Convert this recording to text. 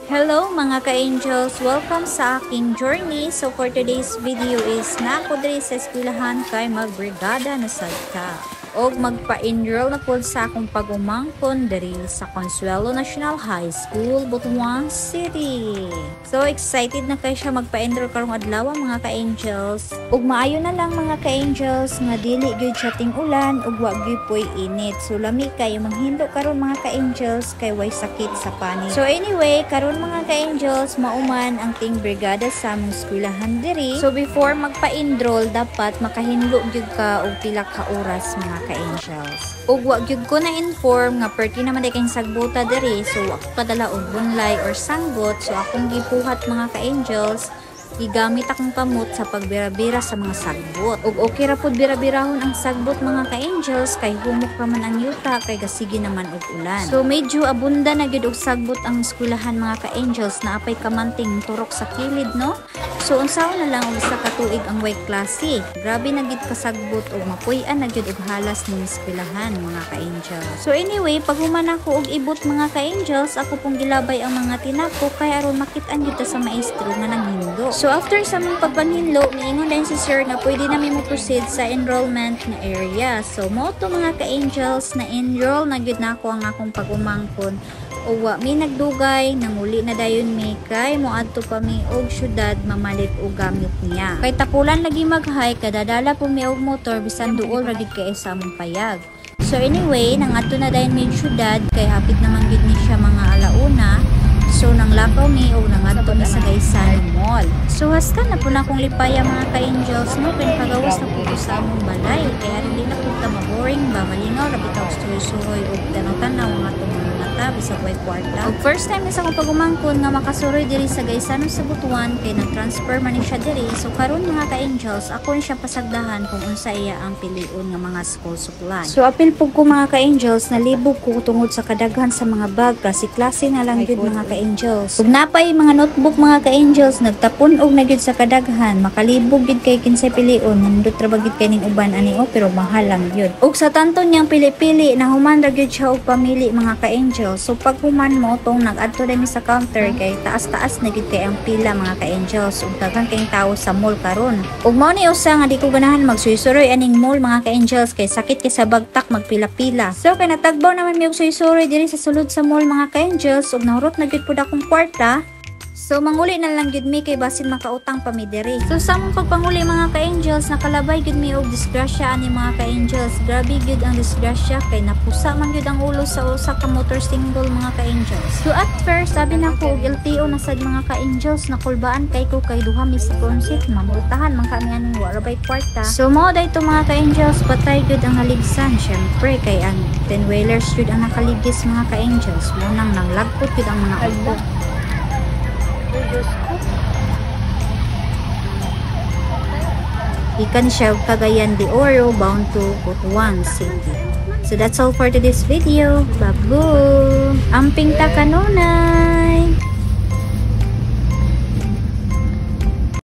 Hello mga ka-angels! Welcome sa aking journey. So for today's video is na ako diri sa eskwelahan kay magbrigada na sadta. O magpa-enroll na po sa akong pagumangkon diri sa Consuelo National High School, Butuan City. So excited na kayo siya magpa-enroll karong adlaw mga ka-angels. Ug maayo na lang mga ka-angels nga dili gyud siya ting ulan ug wa gyud poy init. So lami kayo manghindo karon mga ka-angels kay way sakit sa panig. So anyway, karon mga ka-angels mauman ang ting brigada sa among eskwelahan diri. So before magpa-enroll dapat makahinlo gyud ka og pila ka oras mga ka-angels. Ug wa gyud ko na inform nga perti naman day kay sagbuta diri, so ako padala og bunlay or sanggot. So akong gipuhat mga ka-angels, gigamit akong kamot sa pagbira-bira sa mga sagbot. Ug okay ra pud bira-birahon ang sagbot mga ka-angels kay humok raman ang yuta kay gasige naman og ulan. So medyo abunda na gyud og sagbot ang eskwelahan mga ka-angels na apay kamanting turok sa kilid no. So unsaon na lang og isa ka tuig ang way klase. Grabe na gid kasagbot og mapuy-an na gyud og halas ning eskwelahan mga ka-angels. So anyway, pag human ako og ibot mga ka-angels, ako pong gilabay ang mga tinako kay aron makit-an gyud ta sa maestro nga nanghindo. So after sa mong pagpanhinlo, miingon din si sir nga pwede na mi mo proceed sa enrollment na area. So mo to mga ka-angels na enroll na gyud nako ang akong pagumangkon. O wa mi nagdugay, nanguli na dayon mi kay moadto pa mi og syudad mamalit og gamit niya. Kay tapulan lagi mag-hike, kadadala po mi og motor bisan duol ra gid kay sa among payag. So anyway, nangadto na dayon mi syudad kay hapit naman gid ni siya mga alauna. So nanglakaw mi og nangadto mi sa Gaysan Mall. So haskan na po na akong lipaya mga ka-angels no kay pagawas na po sa among balay kay hindi na po ta maboring ba malingaw ra bitaw suroy og tanaw-tanaw nga bisag way kwarta. Og first time sa akong pagumangkon nga makasuroy diri sa Gaysanon sa Butuan kay nag-transfer man ni siya diri. So karon mga ka-angels, ako ni siya pasagdahan kung unsa iya ang piliun nga mga school supply. So apil pug ko mga ka-angels, nalibog ko tungod sa kadaghan sa mga bag kasi klase na lang gyud mga ka-angels. Ug napay mga notebook mga ka-angels, nagtapon og na gyud sa kadaghan, makalibog gyud kay kinsay piliun, nindot ra ba gyud kay ning uban ani pero mahal lang gyud. Ug sa tanton niyang pili-pili, nahuman ra gyud siya og pamili mga ka-angels. So pag human mo tong nag-adto dami sa counter kay taas-taas na gid kay ang pila mga ka-angels ug daghan kayong tao sa mall karon. Ug mao ni usa nga di ko ganahan magsuy-suroy aning mall mga ka-angels kay sakit kay sa bagtak magpila-pila. So kay natagbaw naman mi og suy-suroy diri sa sulod sa mall mga ka-angels ug nahurot na gid pud akong kwarta. So manguli na lang gid mi kay basin makautang pa mi diri. So sa mong pagpanguli mga ka-angels, nakalabay gid mi og disgrasya ani mga ka-angels. Grabe gid ang disgrasya kay napusa man gid ang ulo sa usa ka motor single mga ka-angels. So at first sabi nako og LTO na sad mga ka-angels, nakulbaan kay ko kay duha mi sa konsit mambutahan man kami aning wala bay kwarta. So mo dayto mga ka-angels, patay gid ang haligsan syempre kay ang 10-wheelers jud ang nakaligis mga ka-angels. Mo nang nanglagpot gid ang mga ulo. Ikan siya Cagayan de Oro bound to Butuan City. So that's all for today's video. Babu! Amping ta kanuna!